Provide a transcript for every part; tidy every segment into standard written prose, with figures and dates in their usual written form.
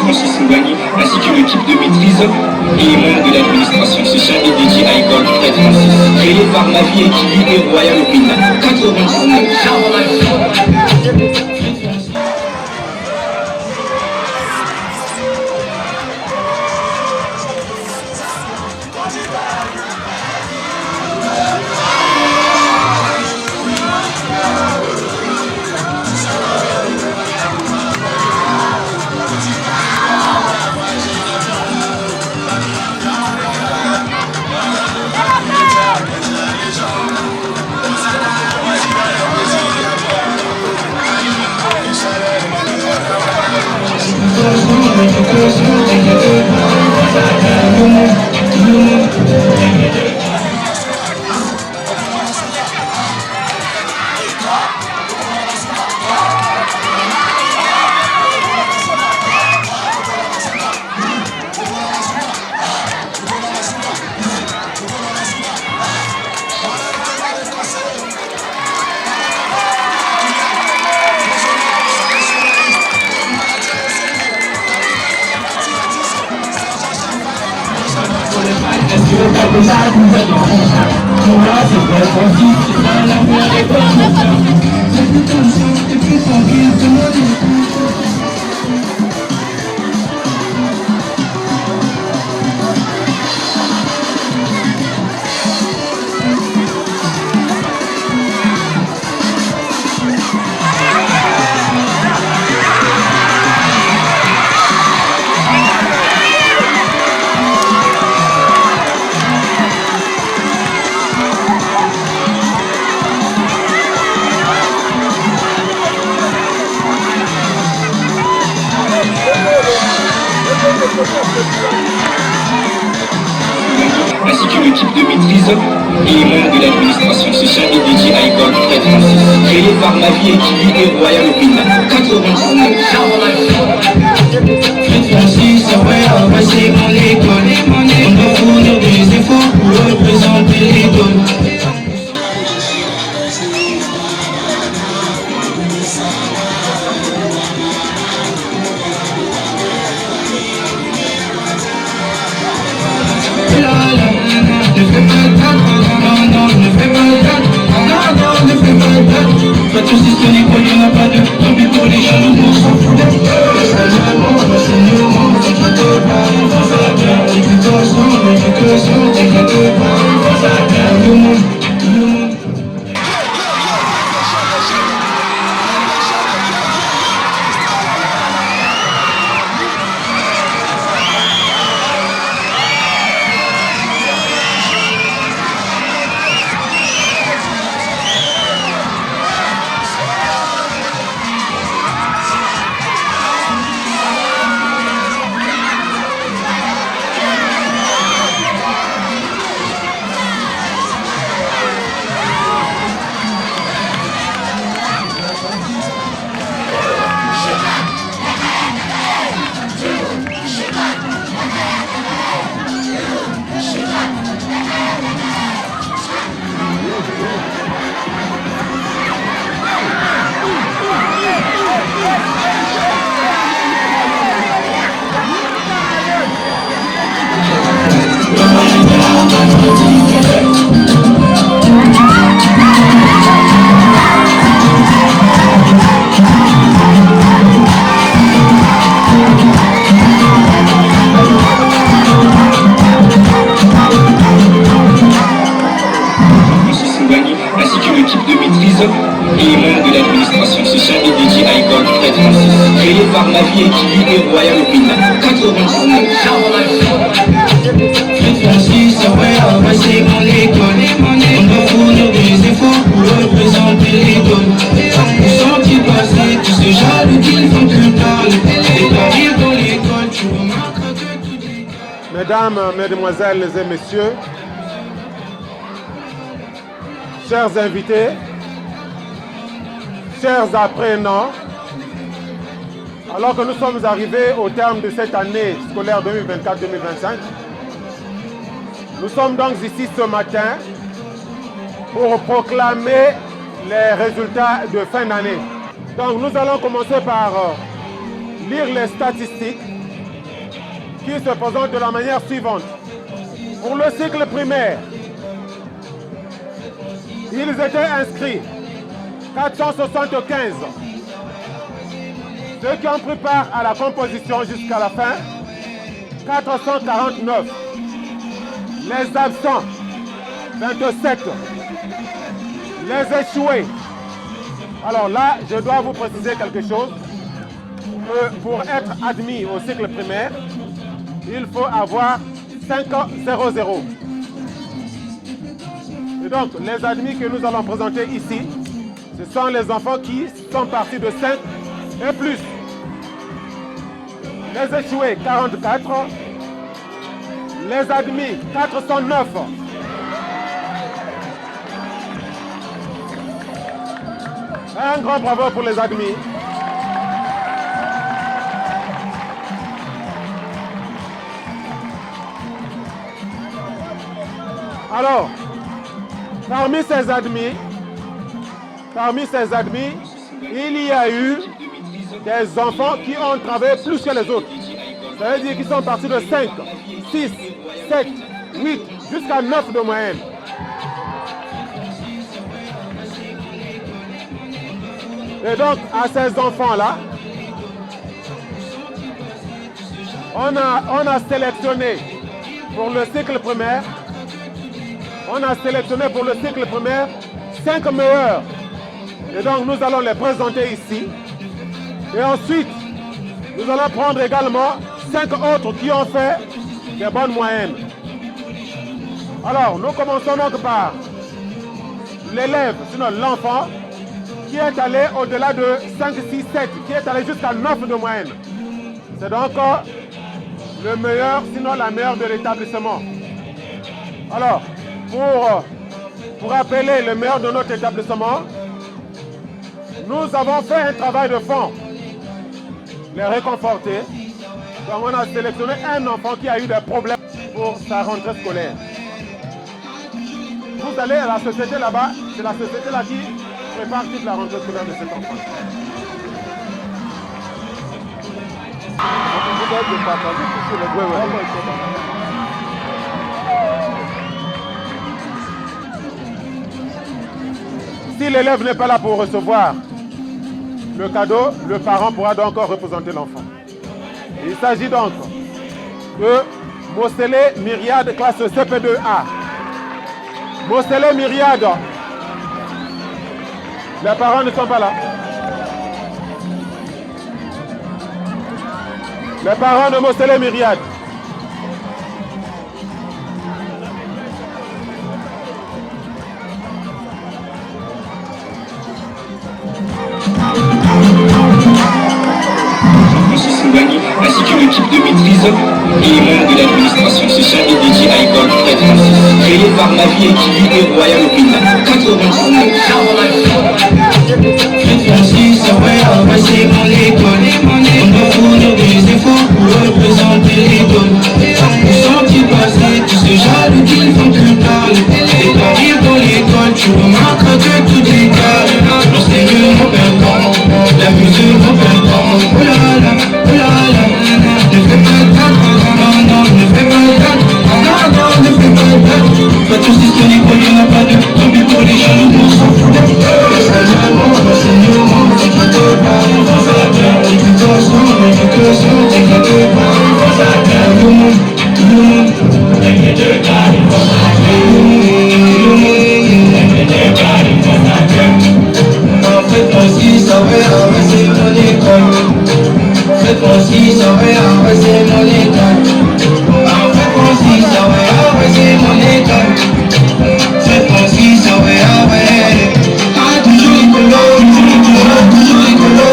Francis Mbani, ainsi que l'équipe de maîtrise et les membres de l'administration sociale et dédiée à l'école Fred Francis, créée par Marie Ekili et Royal Opina, 99. Ainsi que l'équipe de maîtrise et les membres de l'administration sociale et dédiée à l'école Fred Francis, créée par Marie Ekili et Royal Opina, 99. Fred Francis, ouais, c'est mon école, on doit fournir des efforts pour représenter l'école. Pas de soucis sur l'école, y'en a pas de tant pis pour les jaloux, on s'en fout d'être l'enseignement, t'inquiète pas, on va faire bien. L'éducation, t'inquiète pas, on va faire bien. Tout le monde. Ainsi que l'équipe de maîtrise et les membres de l'administration sociale et dédiée à l'école Fred Francis, créée par Marie Ekili et Royal Opina, 99. Fred Francis, ouais, c'est mon école, on doit fournir des efforts pour représenter l'école. Nous sont-ils passés, tous ces jaloux qu'ils font que parler, et pas rire dans l'école, tu remarqueras que tout est calme. Mesdames, Mesdemoiselles et Messieurs, chers invités, chers apprenants, alors que nous sommes arrivés au terme de cette année scolaire 2024-2025, nous sommes donc ici ce matin pour proclamer les résultats de fin d'année. Donc nous allons commencer par lire les statistiques qui se présente de la manière suivante. Pour le cycle primaire, ils étaient inscrits 475. Ceux qui ont pris part à la composition jusqu'à la fin, 449. Les absents, 27. Les échoués. Alors là, je dois vous préciser quelque chose. Pour être admis au cycle primaire, il faut avoir 500. Et donc, les admis que nous allons présenter ici, ce sont les enfants qui sont partis de 5 et plus. Les échoués, 44. Les admis, 409. Un grand bravo pour les admis. Alors, parmi ces admis, il y a eu des enfants qui ont travaillé plus que les autres. Ça veut dire qu'ils sont partis de 5, 6, 7, 8, jusqu'à 9 de moyenne. Et donc, à ces enfants-là, on a sélectionné pour le cycle primaire, 5 meilleurs. Et donc, nous allons les présenter ici. Et ensuite, nous allons prendre également 5 autres qui ont fait des bonnes moyennes. Alors, nous commençons donc par l'élève, sinon l'enfant, qui est allé au-delà de 5, 6, 7, qui est allé jusqu'à 9 de moyenne. C'est donc le meilleur, sinon la meilleure de l'établissement. Alors, pour appeler le meilleur de notre établissement, nous avons fait un travail de fond, les réconforter. Donc on a sélectionné un enfant qui a eu des problèmes pour sa rentrée scolaire. Vous allez à la société là-bas, c'est la société là qui prépare toute la rentrée scolaire de cet enfant. Si l'élève n'est pas là pour recevoir le cadeau, le parent pourra donc représenter l'enfant. Il s'agit donc de Mosele Myriade, classe CP2A. Mosele Myriade. Les parents ne sont pas là. Les parents de Mosele Myriade. Ainsi que l'équipe de maîtrise et membres de l'administration sociale et dédiée à l'école Fred Francis, créée par Marie et Kili et Royal Win 99. Fred Francis, ouais, c'est mon école. On doit fournir des efforts pour représenter l'école. Nous sont-ils passés, tous ces jaloux qu'ils font que parler. Et t'arrives dans l'école, tu remarques que tout décale. L'enseignement perd temps, la musique perd temps. Oh là là, oh là là. Ne fais pas de non, ne fais pas de non, ne fais pas de pas tous historiques, il n'y en a pas de tombé pour les jaloux, on s'en fout l'enseignement, t'inquiète pas, on va faire bien. L'éducation, t'inquiète pas, on va faire bien. Tout le monde, t'inquiète pas, on va faire bien. En fait, moi aussi, ça va, c'est mon école. Faites-moi aussi, ça va, c'est mon école. Faites-moi aussi, ça va, c'est mon école. Faites-moi aussi, ça va, ah, toujours écolo, toujours écolo,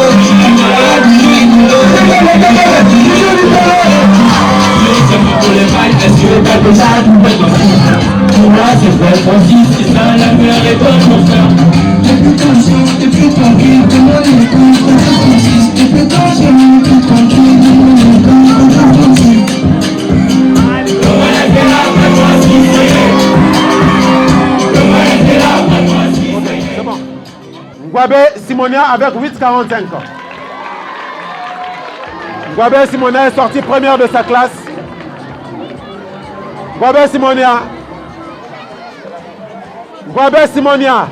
pour les mailles, est-ce que t'as comme ça, pour moi, c'est Faites-moi aussi, c'est ça la meilleure école pour faire. T'es plus conscient, t'es plus tranquille, t'es mon école, t'es plus conscient, t'es plus tranquille, t'es mon école, t'es tranquille. Comment elle fait là, faites-moi aussi, comment elle fait là, faites-moi aussi. Ok, c'est bon. Ngwabe Simonia avec 8,45 ans. Ngwabe Simonia est sorti première de sa classe Guabé Simonia. Guabé Simonia.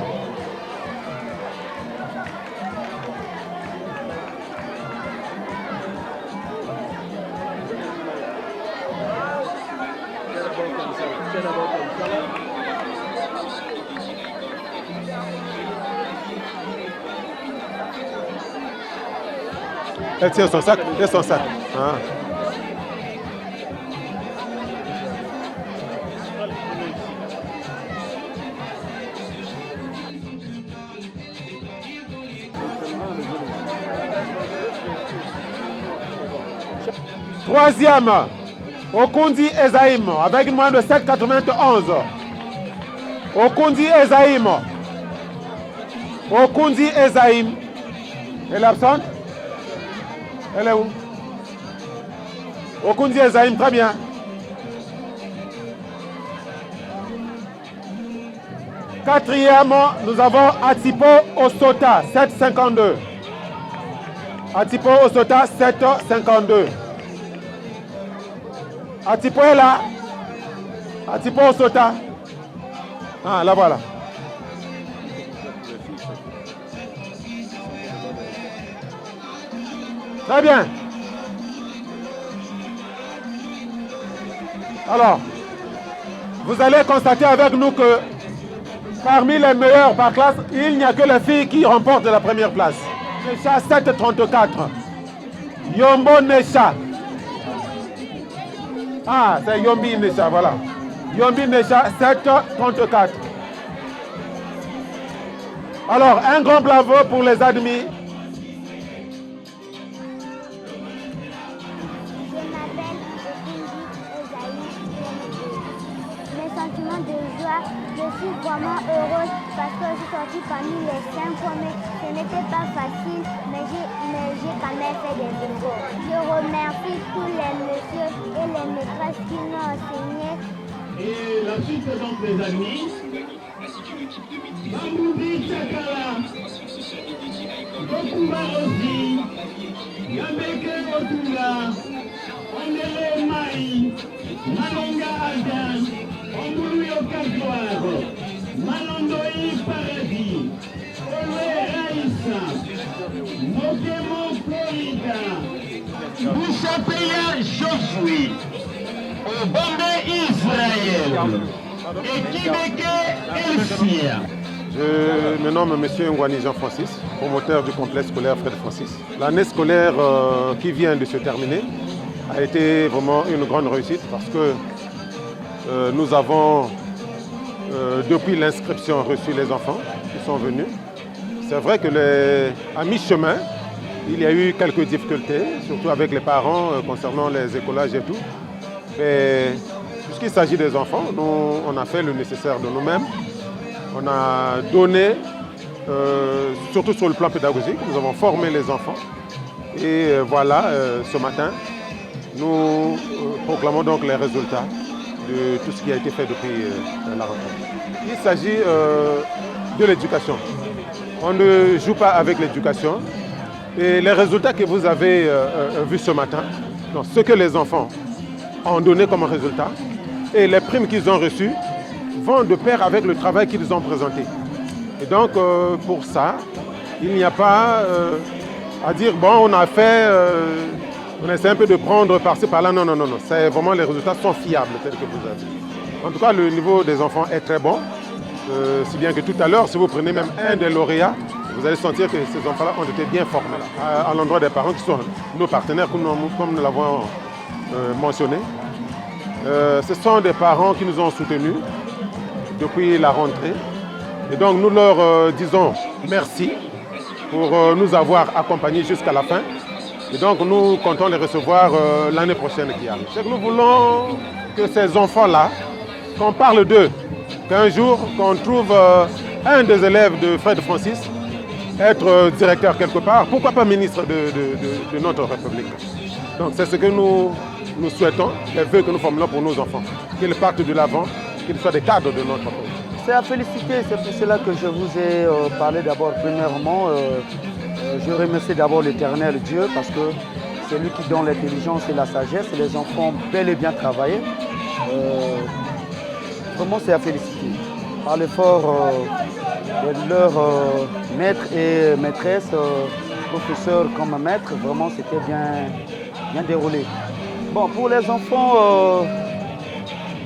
Elle tient son sac, et son sac. Ah. Troisième, Okundi Ezaïm, avec une moyenne de 7,91. Okundi Ezaïm. Okundi Ezaïm. Elle est absente? Elle est où? Okundi Ezaïm, très bien. Quatrième, nous avons Atipo Osota, 7,52. Atipo Osota, 7,52. Atipo est là. Atipo Osota. Ah, là voilà. Très bien. Alors, vous allez constater avec nous que parmi les meilleurs par classe, il n'y a que les filles qui remportent la première place. Nesha 7,34. Yombo Nesha. Ah, c'est Yombi Nesha, voilà. Yombi Nesha 7,34. Alors, un grand bravo pour les admis. Je suis vraiment heureuse parce que je suis sortie parmi les 5 premiers. Ce n'était pas facile, mais j'ai quand même fait des efforts. Je remercie tous les messieurs et les maîtresses qui m'ont enseigné. Et la suite présente les amis. Bamboubi Chakala, Dokuba Rosi, Yambeke Otula, Ondele Mai, Malonga Aldan, Ombuluyo Kajoar, Malondoi Paradis, Olwe Raïssa, Mokemo Florida, Moussapeya Josué, Obambe Israël, et Kibeke Elfia. Je me nomme M. Ngwani Jean-Francis, promoteur du complexe scolaire Fred Francis. L'année scolaire qui vient de se terminer a été vraiment une grande réussite parce que nous avons, depuis l'inscription, reçu les enfants qui sont venus. C'est vrai que à mi-chemin, il y a eu quelques difficultés, surtout avec les parents concernant les écolages et tout. Mais puisqu'il s'agit des enfants, nous, on a fait le nécessaire de nous-mêmes. On a donné, surtout sur le plan pédagogique, nous avons formé les enfants. Et voilà, ce matin, nous proclamons donc les résultats de tout ce qui a été fait depuis la rentrée. Il s'agit de l'éducation. On ne joue pas avec l'éducation. Et les résultats que vous avez vus ce matin, donc ce que les enfants ont donné comme résultat et les primes qu'ils ont reçues vont de pair avec le travail qu'ils ont présenté. Et donc, pour ça, il n'y a pas à dire, bon, on a fait, on essaie un peu de prendre par-ci, par-là. Non, non, non, non. C'est vraiment, les résultats sont fiables, tels que vous avez. En tout cas, le niveau des enfants est très bon. Si bien que tout à l'heure, si vous prenez même un des lauréats, vous allez sentir que ces enfants-là ont été bien formés. À l'endroit des parents qui sont nos partenaires, comme nous l'avons mentionné. Ce sont des parents qui nous ont soutenus depuis la rentrée. Et donc nous leur disons merci pour nous avoir accompagnés jusqu'à la fin. Et donc nous comptons les recevoir l'année prochaine qui arrive. C'est que nous voulons que ces enfants-là, qu'on parle d'eux, qu'un jour, qu'on trouve un des élèves de Fred Francis être directeur quelque part, pourquoi pas ministre de notre République. Donc c'est ce que nous souhaitons, les vœux que nous formulons pour nos enfants, qu'ils partent de l'avant, qu'ils soient des cadres de notre pays. C'est à féliciter, c'est pour cela que je vous ai parlé d'abord. Premièrement, je remercie d'abord l'Éternel Dieu parce que c'est lui qui donne l'intelligence et la sagesse. Les enfants ont bel et bien travaillé. vraiment c'est à féliciter. Par l'effort de leurs maîtres et maîtresses, professeurs comme maîtres, vraiment c'était bien déroulé. Bon, pour les enfants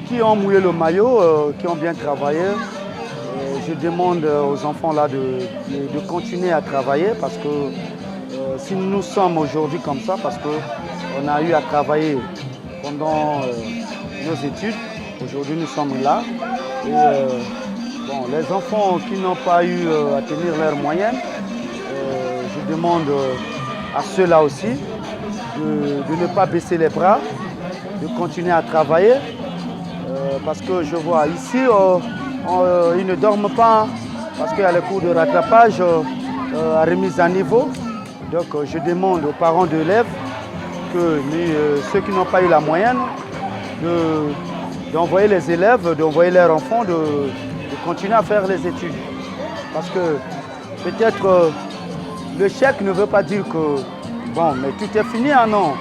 qui ont mouillé le maillot, qui ont bien travaillé, je demande aux enfants là de continuer à travailler parce que si nous sommes aujourd'hui comme ça, parce qu'on a eu à travailler pendant nos études, aujourd'hui nous sommes là. Et, bon, les enfants qui n'ont pas eu à tenir leurs moyens, je demande à ceux-là aussi de ne pas baisser les bras, de continuer à travailler. Parce que je vois ici, ils ne dorment pas parce qu'il y a les cours de rattrapage à remise à niveau. Donc je demande aux parents d'élèves que ceux qui n'ont pas eu la moyenne, d'envoyer les élèves, d'envoyer leurs enfants, de continuer à faire les études. Parce que peut-être le chèque ne veut pas dire que bon, mais tout est fini, hein, non.